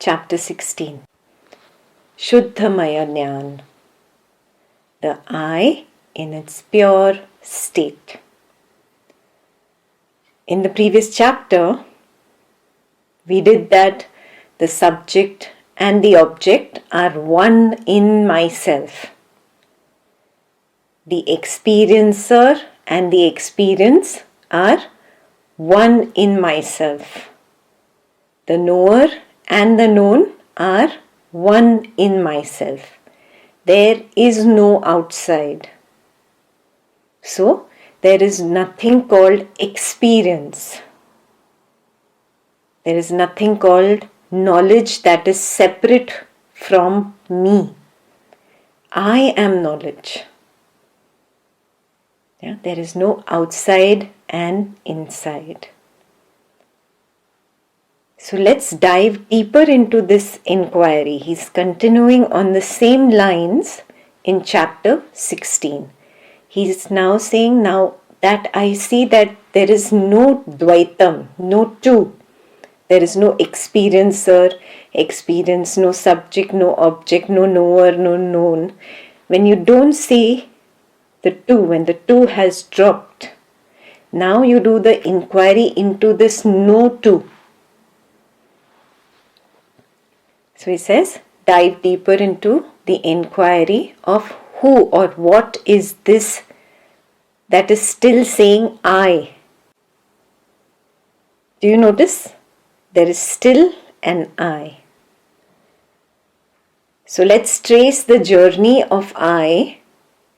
Chapter 16. Shudhamaya Gnyan. The I in its pure state. In the previous chapter, we did that the subject and the object are one in myself. The experiencer and the experience are one in myself. The knower and the known are one in myself. There is no outside. So, there is nothing called experience. There is nothing called knowledge that is separate from me. I am knowledge. There is no outside and inside. So let's dive deeper into this inquiry. He's continuing on the same lines in chapter 16. He's now saying, now that I see that there is no dvaitam, no two. There is no experiencer, experience, no subject, no object, no knower, no known. When you don't see the two, when the two has dropped, now you do the inquiry into this no two. So he says, dive deeper into the inquiry of who or what is this that is still saying I. Do you notice? There is still an I. So let's trace the journey of I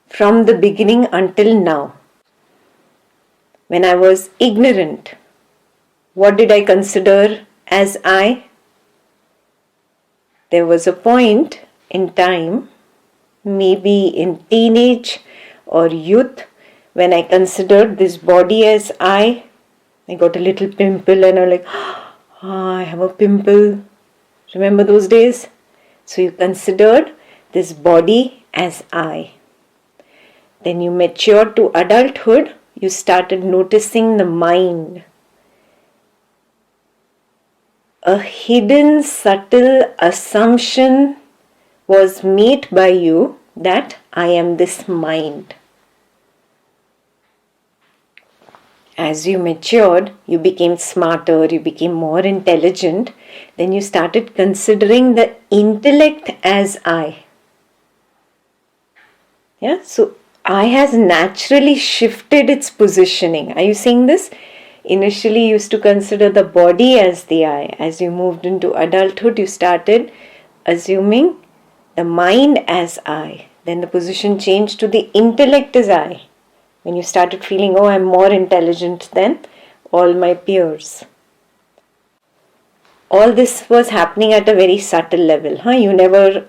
from the beginning until now. When I was ignorant, what did I consider as I? There was a point in time, maybe in teenage or youth, when I considered this body as I got a little pimple and I'm like, I have a pimple. Remember those days? So you considered this body as I. Then you matured to adulthood, you started noticing the mind. A hidden, subtle assumption was made by you that I am this mind. As you matured, you became smarter, you became more intelligent, then you started considering the intellect as I. So I has naturally shifted its positioning. Are you seeing this? Initially, you used to consider the body as the I. As you moved into adulthood, you started assuming the mind as I. Then the position changed to the intellect as I. When you started feeling, I'm more intelligent than all my peers. All this was happening at a very subtle level. You never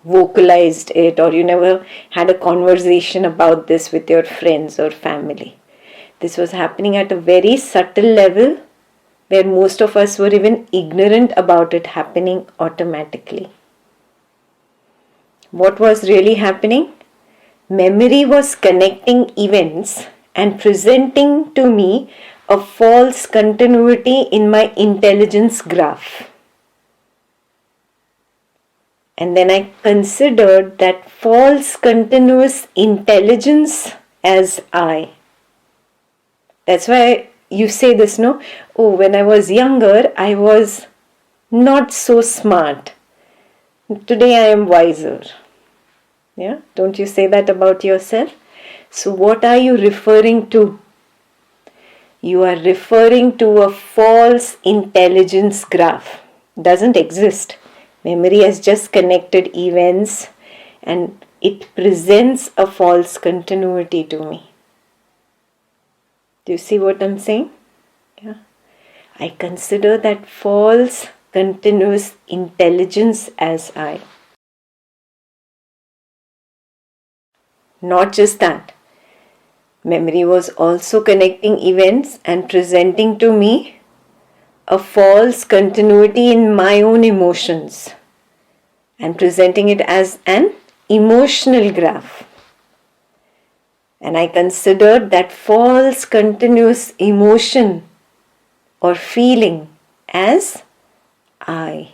vocalized it, or you never had a conversation about this with your friends or family. This was happening at a very subtle level where most of us were even ignorant about it happening automatically. What was really happening? Memory was connecting events and presenting to me a false continuity in my intelligence graph. And then I considered that false continuous intelligence as I. That's why you say this, no? When I was younger, I was not so smart. Today I am wiser. Don't you say that about yourself? So what are you referring to? You are referring to a false intelligence graph. Doesn't exist. Memory has just connected events and it presents a false continuity to me. Do you see what I'm saying? I consider that false continuous intelligence as I. Not just that. Memory was also connecting events and presenting to me a false continuity in my own emotions and presenting it as an emotional graph. And I considered that false continuous emotion or feeling as I.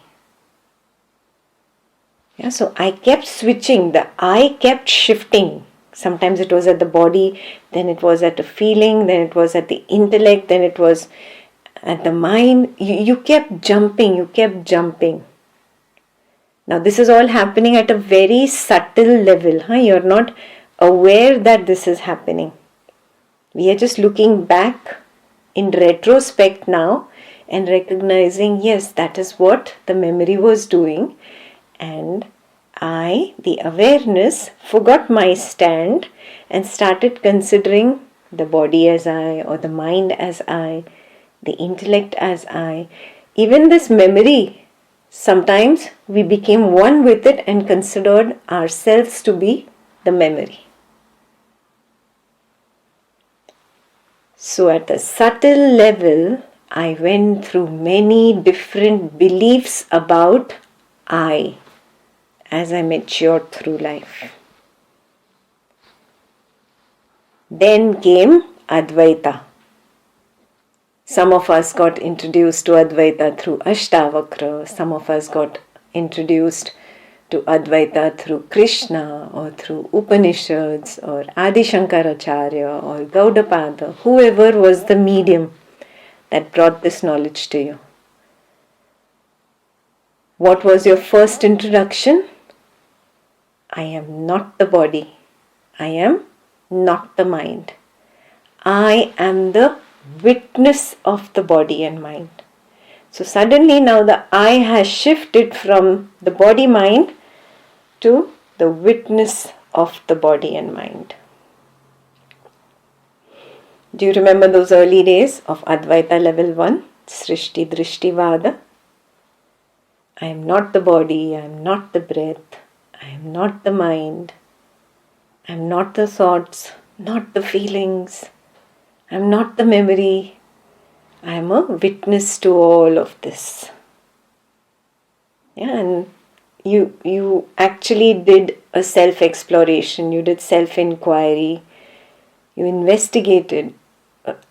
Yeah, so I kept switching, the I kept shifting. Sometimes it was at the body, then it was at a feeling, then it was at the intellect, then it was at the mind. You kept jumping, you kept jumping. Now this is all happening at a very subtle level. You're not aware that this is happening. We are just looking back in retrospect now and recognizing, yes, that is what the memory was doing. And I, the awareness, forgot my stand and started considering the body as I, or the mind as I, the intellect as I. Even this memory, sometimes we became one with it and considered ourselves to be the memory. So at a subtle level, I went through many different beliefs about I as I matured through life. Then came Advaita. Some of us got introduced to Advaita through Ashtavakra, some of us got introduced to Advaita through Krishna or through Upanishads or Adi Shankaracharya or Gaudapada, whoever was the medium that brought this knowledge to you. What was your first introduction? I am not the body. I am not the mind. I am the witness of the body and mind. So suddenly now the I has shifted from the body-mind to the witness of the body and mind. Do you remember those early days of Advaita level 1, Srishti Drishti Vada? I am not the body, I am not the breath, I am not the mind, I am not the thoughts, not the feelings, I am not the memory, I am a witness to all of this. Yeah, and you actually did a self-exploration, you did self-inquiry, you investigated.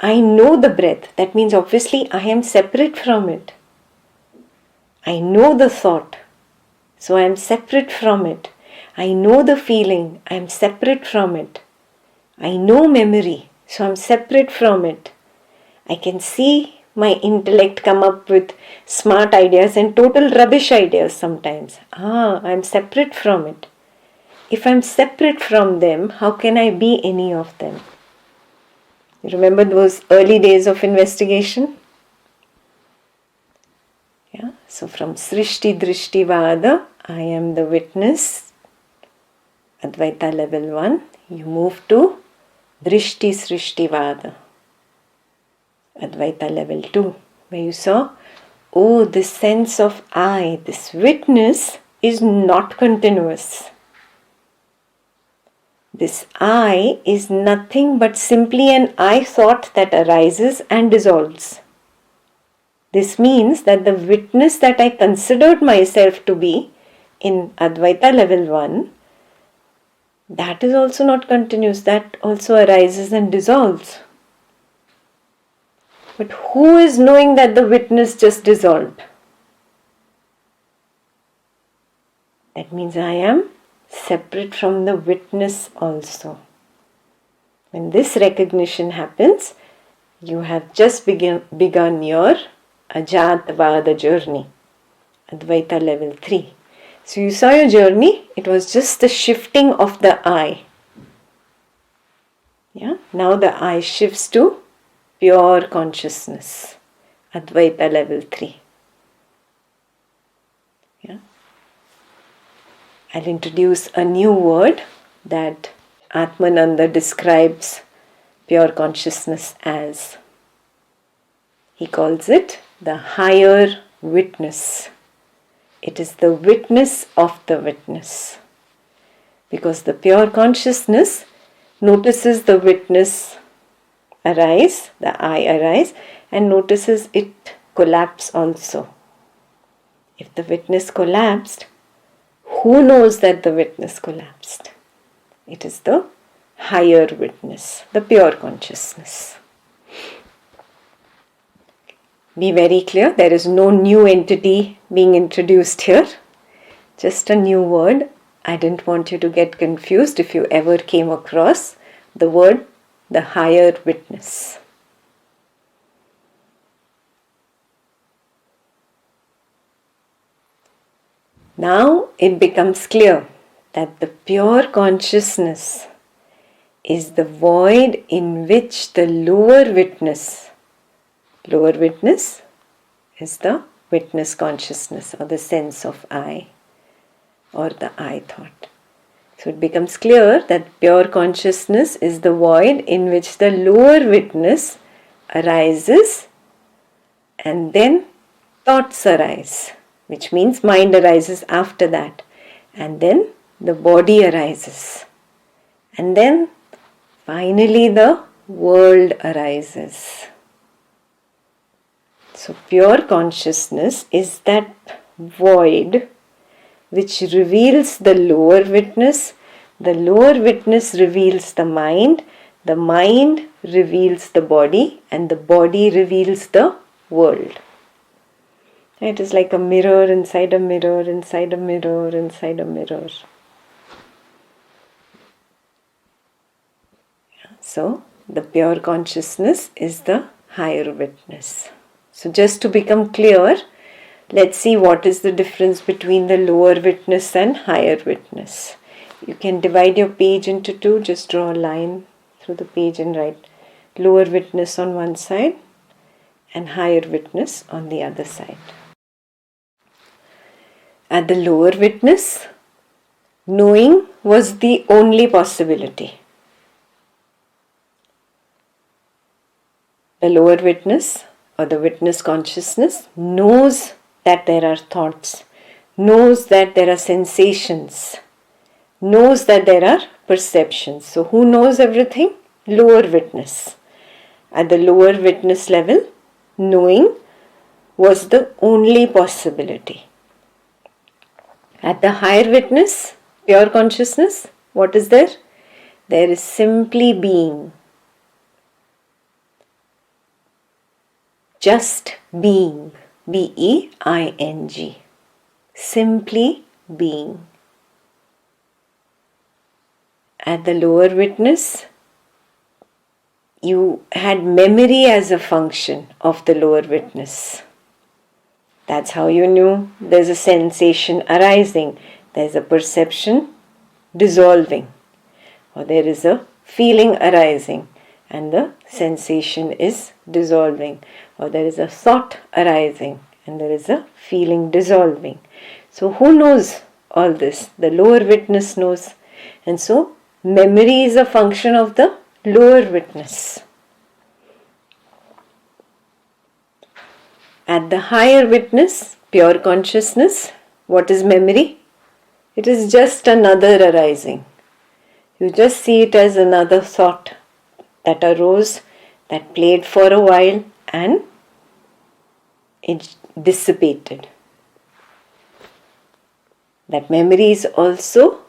I know the breath, that means obviously I am separate from it. I know the thought, so I am separate from it. I know the feeling, I am separate from it. I know memory, so I am separate from it. I can see my intellect come up with smart ideas and total rubbish ideas sometimes. I am separate from it. If I am separate from them, how can I be any of them? You remember those early days of investigation? Yeah. So from Srishti Drishti Vada, I am the witness, Advaita level 1, you move to Drishti Srishti Vada, Advaita level 2, where you saw, this sense of I, this witness is not continuous. This I is nothing but simply an I thought that arises and dissolves. This means that the witness that I considered myself to be in Advaita level 1, that is also not continuous, that also arises and dissolves. But who is knowing that the witness just dissolved? That means I am separate from the witness also. When this recognition happens, you have just begun your Ajatavada journey, Advaita level 3. So you saw your journey, it was just the shifting of the I. Yeah? Now the I shifts to pure consciousness, Advaita level 3. Yeah? I'll introduce a new word that Atmananda describes pure consciousness as. He calls it the higher witness. It is the witness of the witness. Because the pure consciousness notices the witness arise, the I arise, and notices it collapse also. If the witness collapsed, who knows that the witness collapsed? It is the higher witness, the pure consciousness. Be very clear, there is no new entity being introduced here. Just a new word. I didn't want you to get confused if you ever came across the word the higher witness. Now it becomes clear that the pure consciousness is the void in which the lower witness is the witness consciousness or the sense of I or the I thought. So it becomes clear that pure consciousness is the void in which the lower witness arises and then thoughts arise, which means mind arises after that, and then the body arises, and then finally the world arises. So pure consciousness is that void which reveals the lower witness reveals the mind reveals the body, and the body reveals the world. It is like a mirror inside a mirror, inside a mirror, inside a mirror. So, the pure consciousness is the higher witness. So, just to become clear, let's see what is the difference between the lower witness and higher witness. You can divide your page into two. Just draw a line through the page and write lower witness on one side and higher witness on the other side. At the lower witness, knowing was the only possibility. The lower witness or the witness consciousness knows that there are thoughts, knows that there are sensations, knows that there are perceptions. So who knows everything? Lower witness. At the lower witness level, knowing was the only possibility. At the higher witness, pure consciousness, what is there? There is simply being. Just being. B-E-I-N-G. Simply being. At the lower witness, you had memory as a function of the lower witness. That's how you knew there's a sensation arising, there's a perception dissolving, or there is a feeling arising and the sensation is dissolving, or there is a thought arising and there is a feeling dissolving. So who knows all this? The lower witness knows. And so memory is a function of the lower witness. At the higher witness, pure consciousness, what is memory? It is just another arising. You just see it as another thought that arose, that played for a while and it dissipated. That memory is also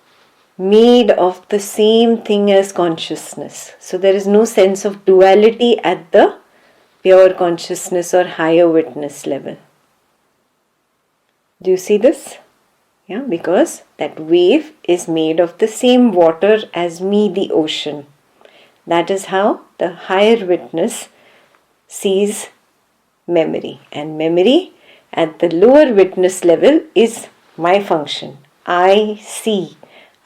made of the same thing as consciousness. So there is no sense of duality at the pure consciousness or higher witness level. Do you see this? Yeah, because that wave is made of the same water as me, the ocean. That is how the higher witness sees memory. And memory at the lower witness level is my function. I see,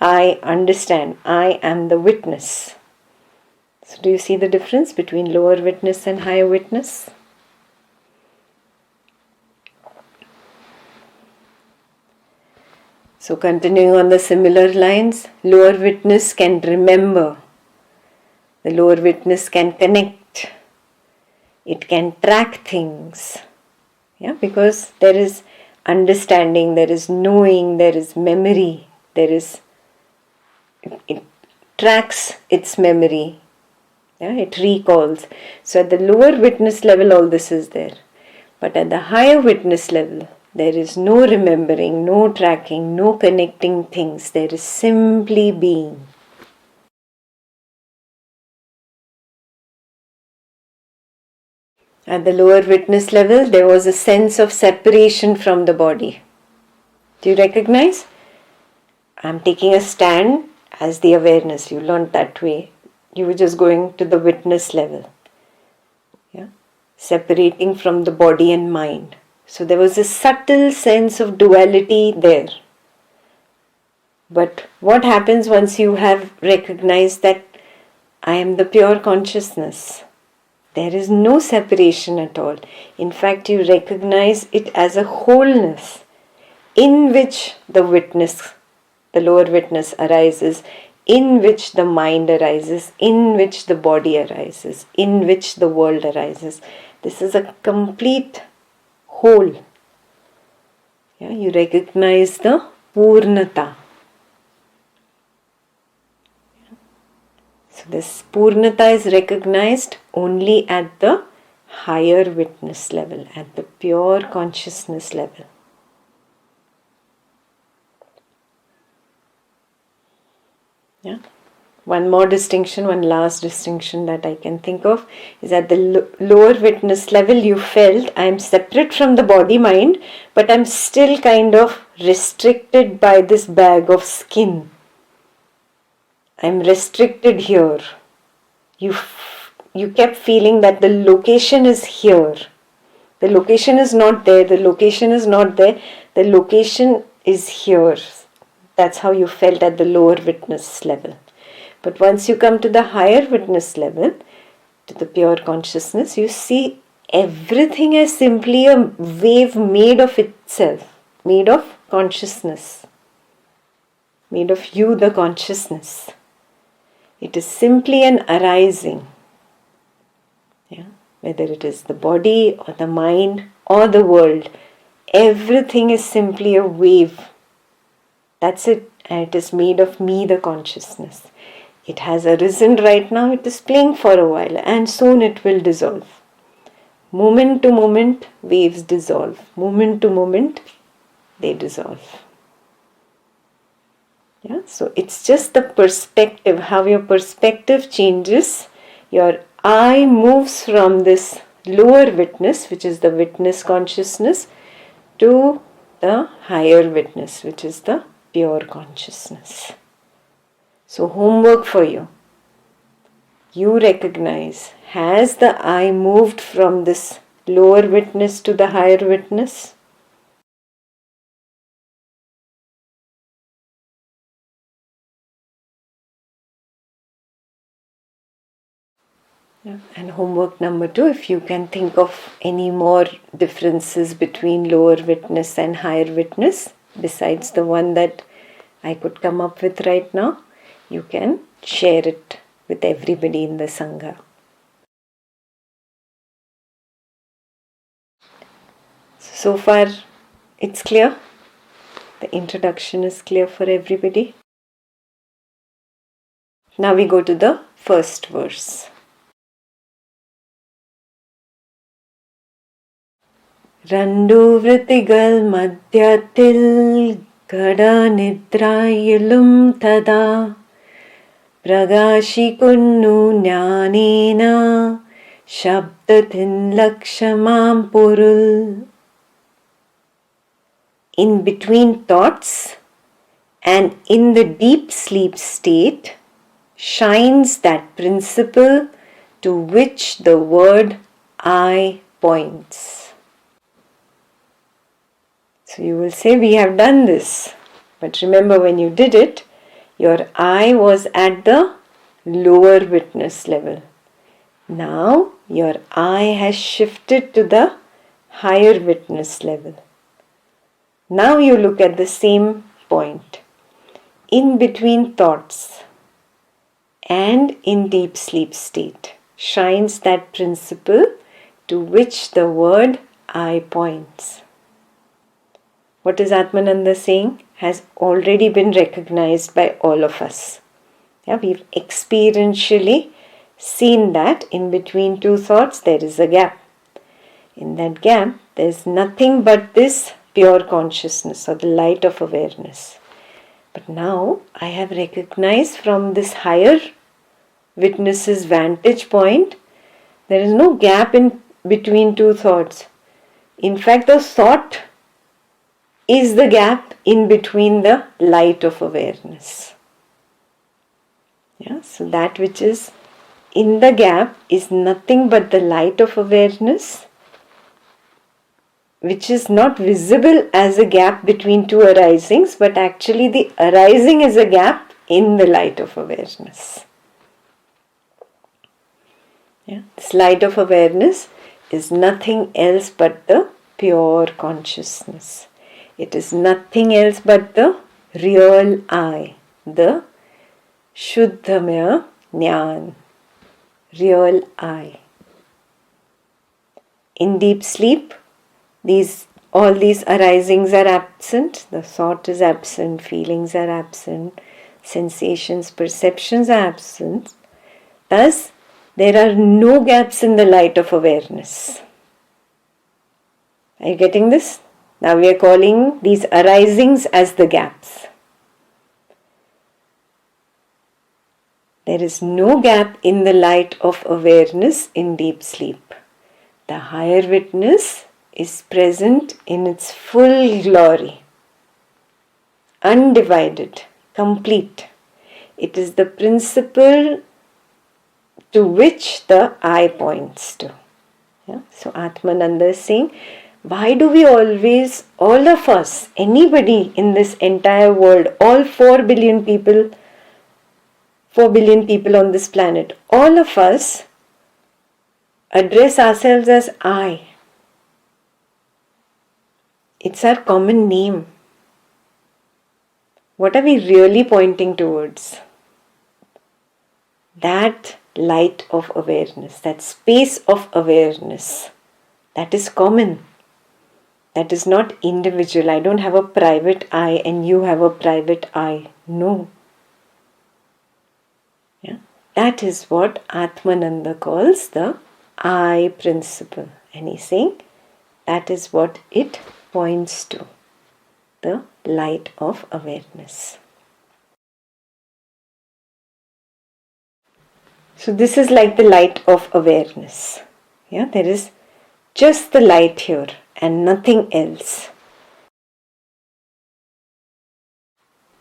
I understand, I am the witness. So do you see the difference between lower witness and higher witness? So continuing on the similar lines, lower witness can remember. The lower witness can connect. It can track things. Yeah, because there is understanding, there is knowing, there is memory, it tracks its memory. Yeah, it recalls. So at the lower witness level, all this is there. But at the higher witness level, there is no remembering, no tracking, no connecting things. There is simply being. At the lower witness level, there was a sense of separation from the body. Do you recognize? I'm taking a stand as the awareness. You learned that way. You were just going to the witness level. Yeah? Separating from the body and mind. So there was a subtle sense of duality there. But what happens once you have recognized that I am the pure consciousness? There is no separation at all. In fact, you recognize it as a wholeness in which the witness, the lower witness arises, in which the mind arises, in which the body arises, in which the world arises. This is a complete whole. Yeah, you recognize the Purnata. So this Purnata is recognized only at the higher witness level, at the pure consciousness level. Yeah. One more distinction, one last distinction that I can think of is at the lower witness level you felt I am separate from the body mind, but I'm still kind of restricted by this bag of skin. I'm restricted here. You kept feeling that the location is here. The location is not there. The location is not there. The location is here. That's how you felt at the lower witness level. But once you come to the higher witness level, to the pure consciousness, you see everything as simply a wave made of itself, made of consciousness, made of you, the consciousness. It is simply an arising. Yeah? Whether it is the body or the mind or the world, everything is simply a wave. That's it. And it is made of me, the consciousness. It has arisen right now. It is playing for a while and soon it will dissolve. Moment to moment, waves dissolve. Moment to moment, they dissolve. Yeah, so it's just the perspective, how your perspective changes. Your eye moves from this lower witness, which is the witness consciousness, to the higher witness, which is the pure consciousness. So homework for you. You recognize, has the eye moved from this lower witness to the higher witness? Yeah. And homework number 2, if you can think of any more differences between lower witness and higher witness, besides the one that I could come up with right now, you can share it with everybody in the Sangha. So far, it's clear? The introduction is clear for everybody? Now we go to the first verse. Randuvrittigal madhyatil gada nidrayilum tada pragashikunnu jnanena shabdatin lakshamam purul. In between thoughts and in the deep sleep state shines that principle to which the word I points. So you will say, we have done this. But remember, when you did it, your eye was at the lower witness level. Now your eye has shifted to the higher witness level. Now you look at the same point. In between thoughts and in deep sleep state shines that principle to which the word I points. What is Atmananda saying? Has already been recognized by all of us. Yeah, we've experientially seen that in between two thoughts there is a gap. In that gap, there is nothing but this pure consciousness or the light of awareness. But now I have recognized from this higher witness's vantage point, there is no gap in between two thoughts. In fact, the thought is the gap in between the light of awareness. Yeah, so that which is in the gap is nothing but the light of awareness, which is not visible as a gap between two arisings, but actually the arising is a gap in the light of awareness. Yeah, this light of awareness is nothing else but the pure consciousness. It is nothing else but the real I, the Shudhamaya Gnyan, real I. In deep sleep, all these arisings are absent, the thought is absent, feelings are absent, sensations, perceptions are absent. Thus, there are no gaps in the light of awareness. Are you getting this? Now we are calling these arisings as the gaps. There is no gap in the light of awareness in deep sleep. The higher witness is present in its full glory, undivided, complete. It is the principle to which the I points to. Yeah? So Atmananda is saying, why do we always, all of us, anybody in this entire world, all 4 billion people on this planet, all of us address ourselves as I. It's our common name. What are we really pointing towards? That light of awareness, that space of awareness, that is common. That is not individual. I don't have a private I and you have a private I. No. Yeah? That is what Atmananda calls the I principle. And he's saying that is what it points to, the light of awareness. So this is like the light of awareness. Yeah, there is just the light here and nothing else.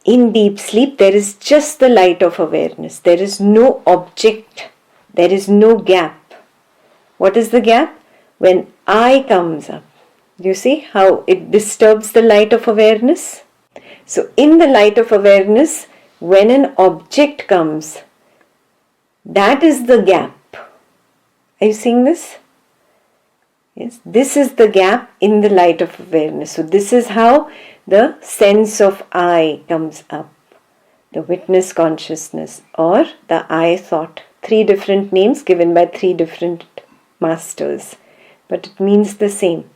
In deep sleep, there is just the light of awareness. There is no object. There is no gap. What is the gap? When I comes up. You see how it disturbs the light of awareness? So in the light of awareness, when an object comes, that is the gap. Are you seeing this? Yes, this is the gap in the light of awareness. So this is how the sense of I comes up. The witness consciousness or the I thought. 3 different names given by 3 different masters. But it means the same.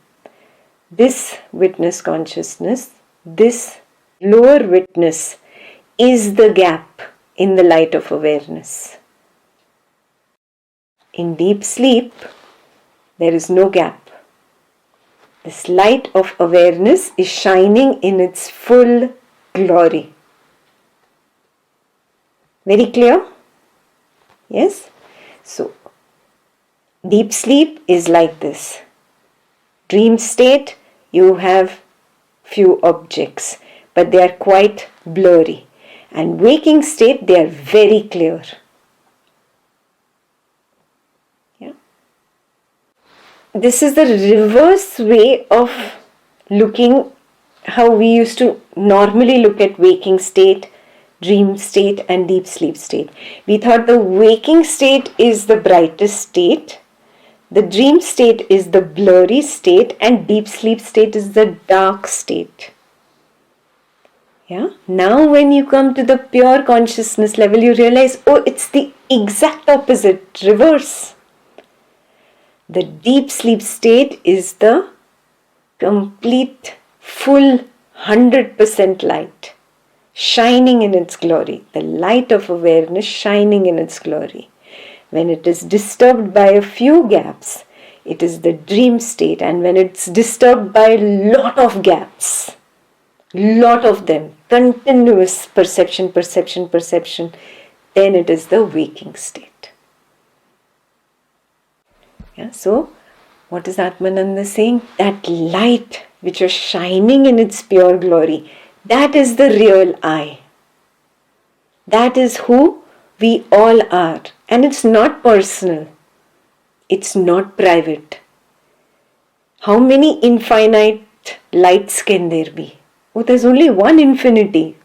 This witness consciousness, this lower witness is the gap in the light of awareness. In deep sleep, there is no gap. This light of awareness is shining in its full glory. Very clear? Yes? So, deep sleep is like this. Dream state, you have few objects, but they are quite blurry. And waking state, they are very clear. This is the reverse way of looking how we used to normally look at waking state, dream state and deep sleep state. We thought the waking state is the brightest state, the dream state is the blurry state and deep sleep state is the dark state. Yeah. Now when you come to the pure consciousness level, you realize, oh, it's the exact opposite, reverse. The deep sleep state is the complete, full, 100% light, shining in its glory. The light of awareness shining in its glory. When it is disturbed by a few gaps, it is the dream state. And when it's disturbed by a lot of gaps, lot of them, continuous perception, then it is the waking state. Yeah, so What is Atmananda saying? That light which was shining in its pure glory, that is the real I. That is who we all are. And it's not personal. It's not private. How many infinite lights can there be? Oh, there's only one infinity.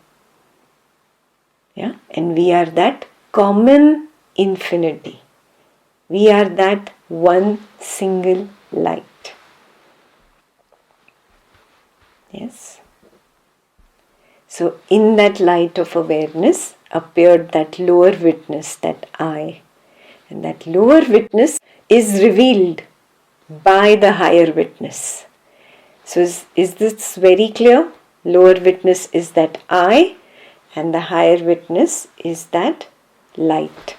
Yeah, and we are that common infinity. We are that one single light. Yes. So in that light of awareness appeared that lower witness, that I. And that lower witness is revealed by the higher witness. So is this very clear? Lower witness is that I, and the higher witness is that light.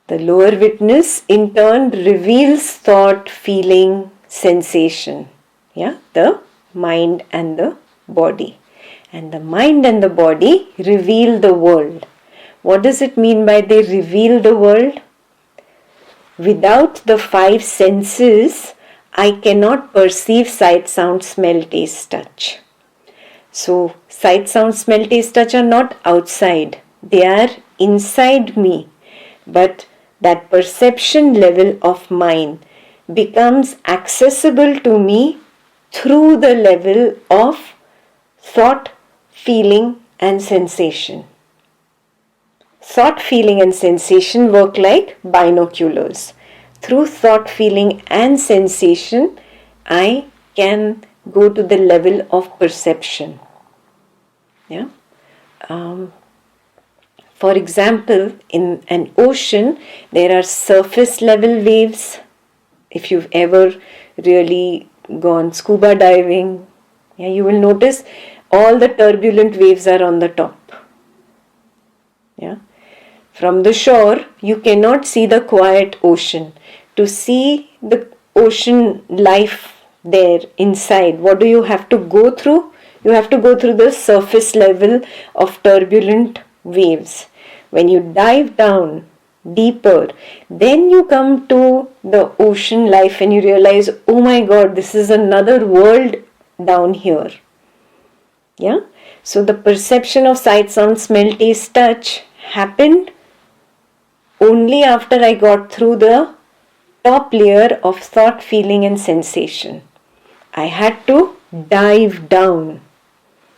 The lower witness in turn reveals thought, feeling, sensation. Yeah, the mind and the body. And the mind and the body reveal the world. What does it mean by they reveal the world? Without the five senses, I cannot perceive sight, sound, smell, taste, touch. So, sight, sound, smell, taste, touch are not outside. They are inside me. But that perception level of mine becomes accessible to me through the level of thought, feeling, and sensation. Thought, feeling, and sensation work like binoculars. Through thought, feeling, and sensation, I can go to the level of perception. Yeah. For example, in an ocean, there are surface level waves. If you've ever really gone scuba diving, yeah, you will notice all the turbulent waves are on the top. Yeah. From the shore, you cannot see the quiet ocean. To see the ocean life there inside, what do you have to go through? You have to go through the surface level of turbulent waves. When you dive down deeper, then you come to the ocean life and you realize, oh my God, this is another world down here. Yeah? So the perception of sight, sound, smell, taste, touch happened only after I got through the top layer of thought, feeling, and sensation. I had to dive down.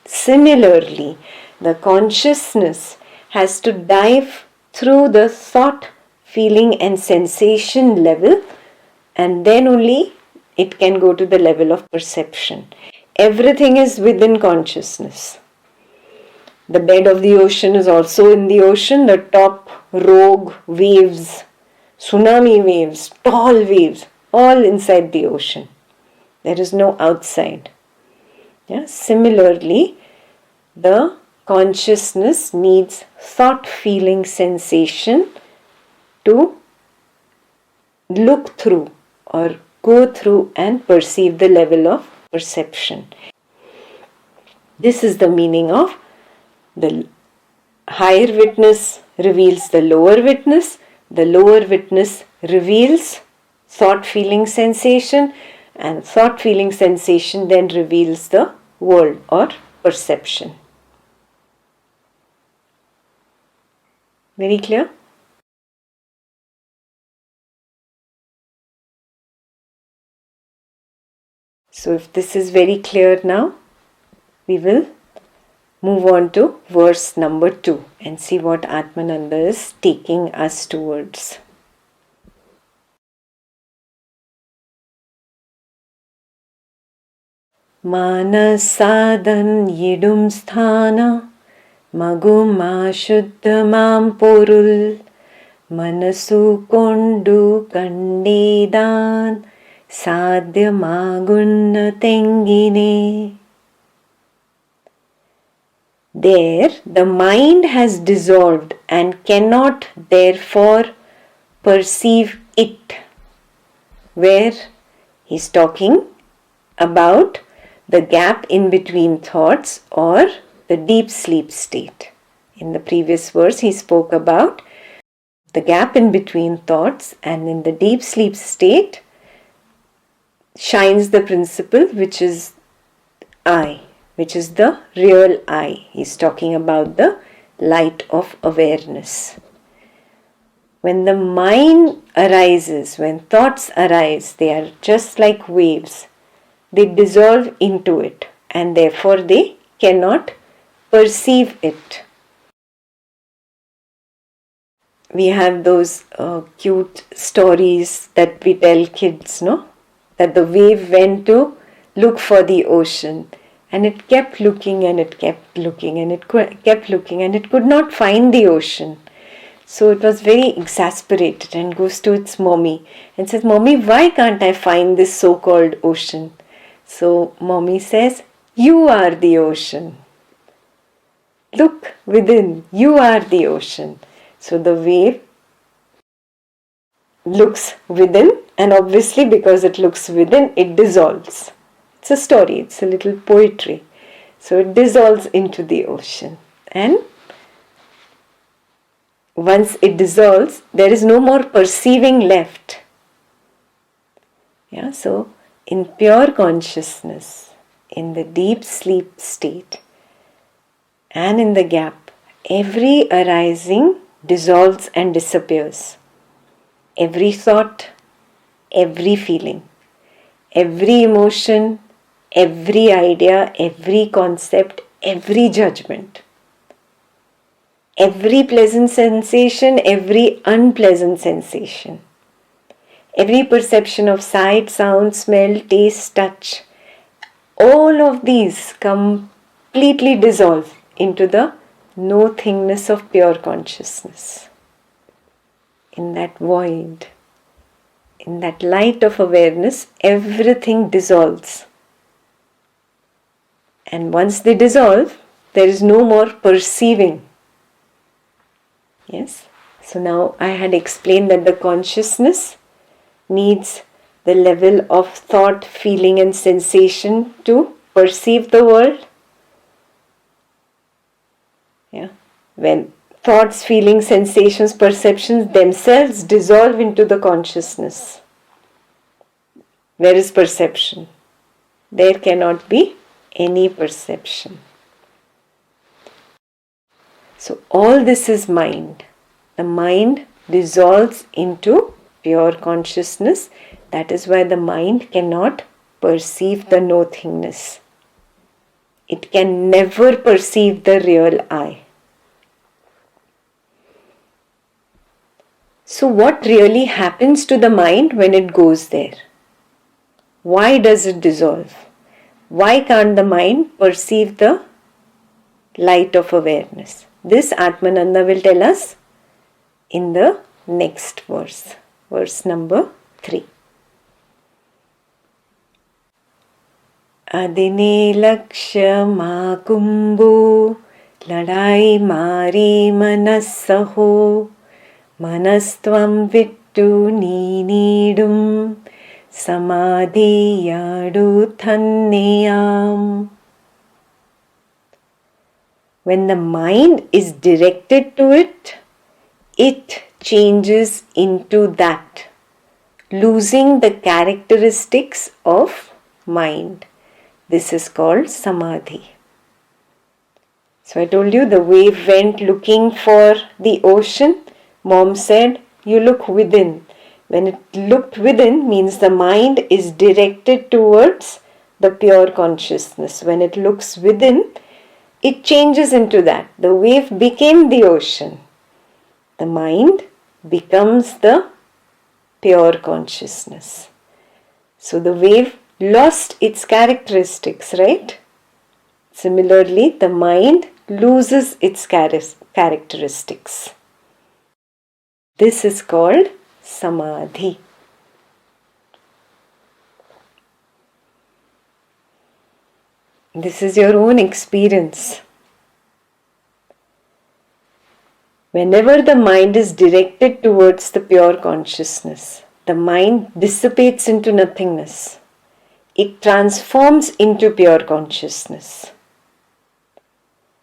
Similarly, the consciousness has to dive through the thought, feeling, and sensation level, and then only it can go to the level of perception. Everything is within consciousness. The bed of the ocean is also in the ocean. The top rogue waves, tsunami waves, tall waves, all inside the ocean. There is no outside. Yeah? Similarly, the consciousness needs thought, feeling, sensation to look through or go through and perceive the level of perception. This is the meaning of the higher witness reveals the lower witness reveals thought, feeling, sensation, and thought, feeling, sensation then reveals the world or perception. Very clear? So if this is very clear now, we will move on to verse number 2 and see what Atmananda is taking us towards. Manasadan yidum sthana magum ashuddhamam porul manasu kondu kandedan sadhyamagunna tengine. There the mind has dissolved and cannot therefore perceive it. Where he's talking about the gap in between thoughts or the deep sleep state. In the previous verse he spoke about the gap in between thoughts, and in the deep sleep state shines the principle which is I, which is the real I. He's talking about the light of awareness. When the mind arises, when thoughts arise, they are just like waves. They dissolve into it and therefore they cannot perceive it. We have those cute stories that we tell kids, no? That the wave went to look for the ocean and it kept looking and it kept looking and it kept looking and it could not find the ocean. So it was very exasperated and goes to its mommy and says, "Mommy, why can't I find this so-called ocean?" So mommy says, "You are the ocean. Look within, you are the ocean." So the wave looks within, and obviously because it looks within, it dissolves. It's a story, it's a little poetry. So it dissolves into the ocean. And once it dissolves, there is no more perceiving left. Yeah, so in pure consciousness, in the deep sleep state, and in the gap, every arising dissolves and disappears. Every thought, every feeling, every emotion, every idea, every concept, every judgment, every pleasant sensation, every unpleasant sensation, every perception of sight, sound, smell, taste, touch, all of these completely dissolve into the nothingness of pure consciousness. In that void, in that light of awareness, everything dissolves. And once they dissolve, there is no more perceiving. Yes? So now I had explained that the consciousness needs the level of thought, feeling and sensation to perceive the world. Yeah. When thoughts, feelings, sensations, perceptions themselves dissolve into the consciousness, where is perception? There cannot be any perception. So all this is mind. The mind dissolves into pure consciousness. That is why the mind cannot perceive the nothingness. It can never perceive the real I. So what really happens to the mind when it goes there? Why does it dissolve? Why can't the mind perceive the light of awareness? This Atmananda will tell us in the next verse, verse number 3. Adine lakshya makumbo ladai mari manasaho manastvam vittu needum samadhi yadu thanneyam. When the mind is directed to it, it changes into that, losing the characteristics of mind. This is called samadhi. So I told you the wave went looking for the ocean. Mom said, you look within. When it looked within means the mind is directed towards the pure consciousness. When it looks within, it changes into that. The wave became the ocean. The mind becomes the pure consciousness. So the wave lost its characteristics, right? Similarly, the mind loses its characteristics. This is called samadhi. This is your own experience. Whenever the mind is directed towards the pure consciousness, the mind dissipates into nothingness. It transforms into pure consciousness.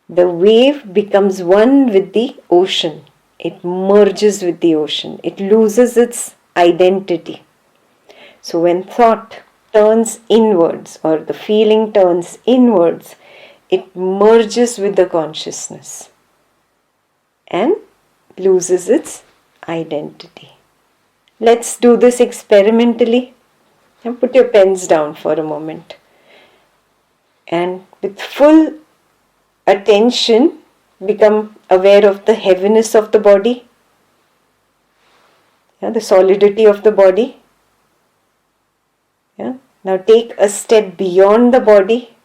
The wave becomes one with the ocean. It merges with the ocean. It loses its identity. So when thought, turns inwards or the feeling turns inwards, it merges with the consciousness and loses its identity. Let's do this experimentally. And put your pens down for a moment. And with full attention, become aware of the heaviness of the body, the solidity of the body. Now take a step beyond the body.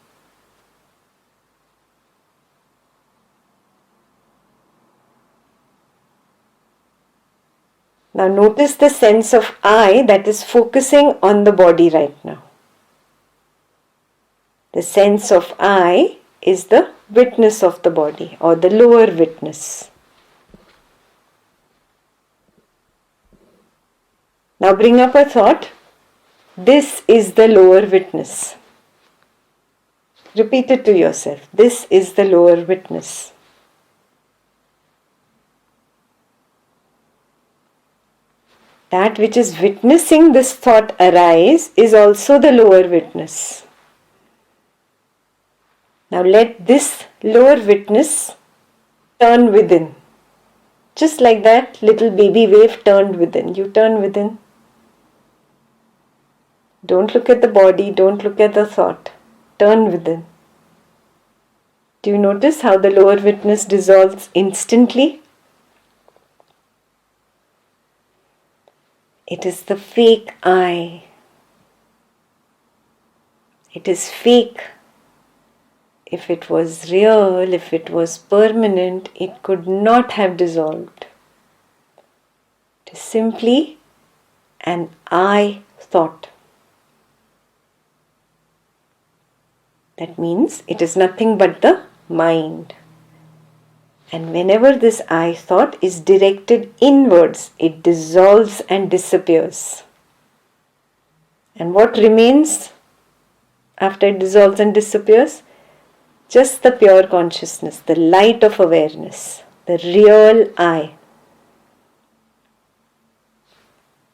Now notice the sense of I that is focusing on the body right now. The sense of I is the witness of the body or the lower witness. Now bring up a thought. This is the lower witness. Repeat it to yourself. This is the lower witness. That which is witnessing this thought arise is also the lower witness. Now let this lower witness turn within. Just like that little baby wave turned within. You turn within. Don't look at the body, don't look at the thought. Turn within. Do you notice how the lower witness dissolves instantly? It is the fake I. It is fake. If it was real, if it was permanent, it could not have dissolved. It is simply an I thought. That means it is nothing but the mind. And whenever this I thought is directed inwards, it dissolves and disappears. And what remains after it dissolves and disappears? Just the pure consciousness, the light of awareness, the real I.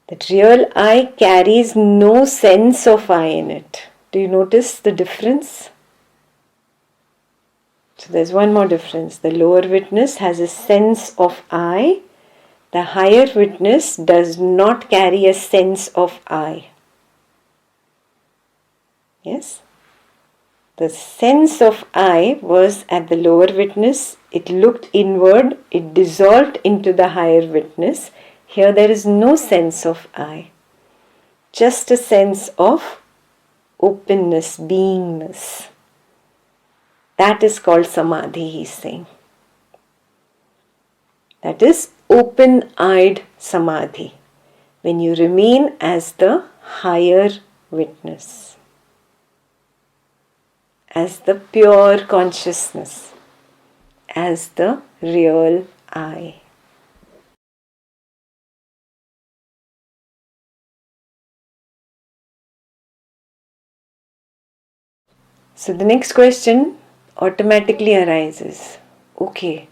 That real I carries no sense of I in it. Do you notice the difference? So there's one more difference. The lower witness has a sense of I. The higher witness does not carry a sense of I. Yes? The sense of I was at the lower witness. It looked inward. It dissolved into the higher witness. Here there is no sense of I. Just a sense of openness, beingness. That is called samadhi, he is saying. That is open-eyed samadhi, when you remain as the higher witness, as the pure consciousness, as the real I. So the next question automatically arises. Okay,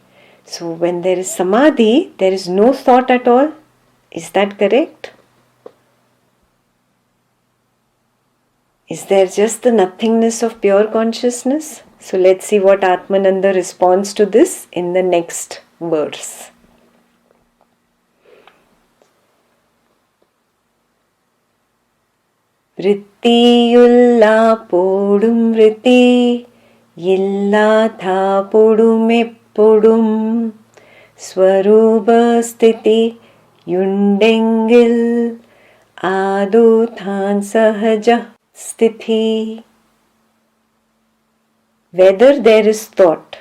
so when there is samadhi, there is no thought at all. Is that correct? Is there just the nothingness of pure consciousness? So let's see what Atmananda responds to this in the next verse. Vrittiyulla podum vritti Illatha podum Swarupa sthiti yundengil Aduthan sahaja sthiti. Whether there is thought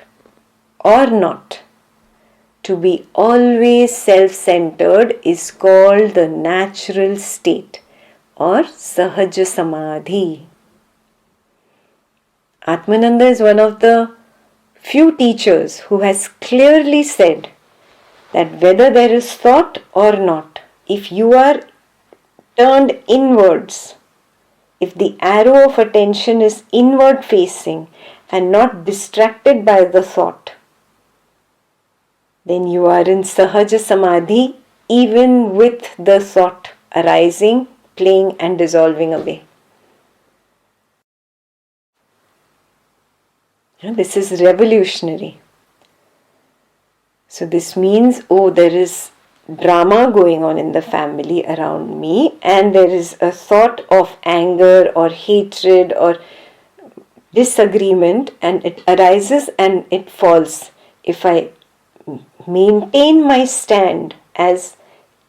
or not, to be always self-centered is called the natural state or sahaja samadhi. Atmananda is one of the few teachers who has clearly said that whether there is thought or not, if you are turned inwards, if the arrow of attention is inward facing and not distracted by the thought, then you are in sahaja samadhi even with the thought arising, playing and dissolving away. This is revolutionary. So this means, there is drama going on in the family around me, and there is a thought of anger or hatred or disagreement, and it arises and it falls. If I maintain my stand as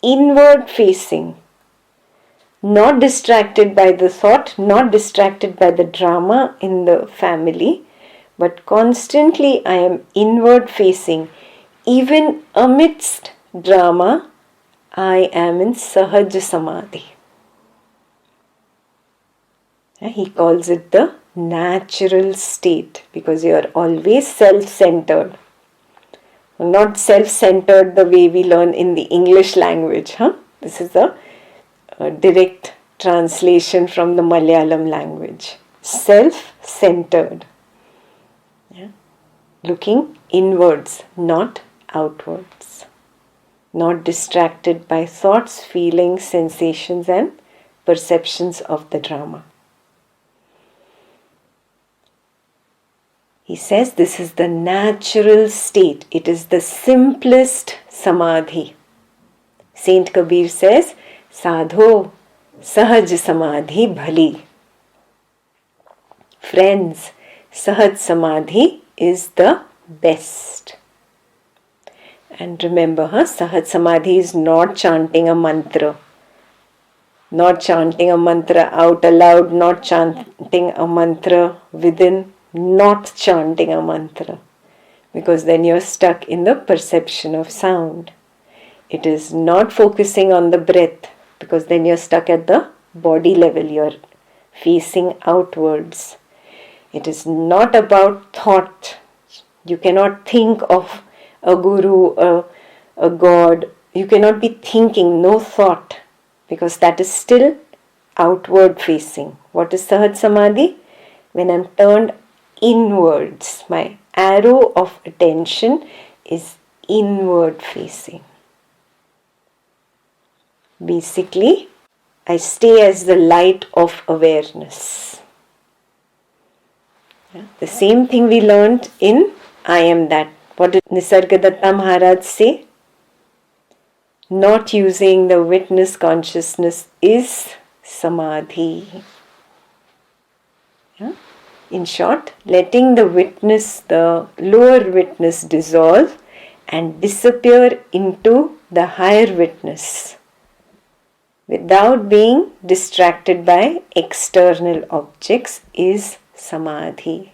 inward facing, not distracted by the thought, not distracted by the drama in the family, but constantly I am inward facing. Even amidst drama, I am in Sahaj Samadhi. He calls it the natural state, because you are always self-centered. Not self-centered the way we learn in the English language. This is a direct translation from the Malayalam language. Self-centered. Looking inwards, not outwards. Not distracted by thoughts, feelings, sensations and perceptions of the drama. He says this is the natural state. It is the simplest samadhi. Saint Kabir says, Sadho, Sahaj Samadhi Bhali. Friends, Sahaj Samadhi is the best. And remember, Sahaj Samadhi is not chanting a mantra. Not chanting a mantra out aloud, not chanting a mantra within, not chanting a mantra. Because then you're stuck in the perception of sound. It is not focusing on the breath, because then you're stuck at the body level, you're facing outwards. It is not about thought. You cannot think of a guru, a god. You cannot be thinking, no thought, because that is still outward facing. What is Sahaj Samadhi? When I'm turned inwards, my arrow of attention is inward facing. Basically, I stay as the light of awareness. The same thing we learned in I Am That. What did Nisargadatta Maharaj say? Not using the witness consciousness is samadhi. In short, letting the witness, the lower witness dissolve and disappear into the higher witness without being distracted by external objects is samadhi.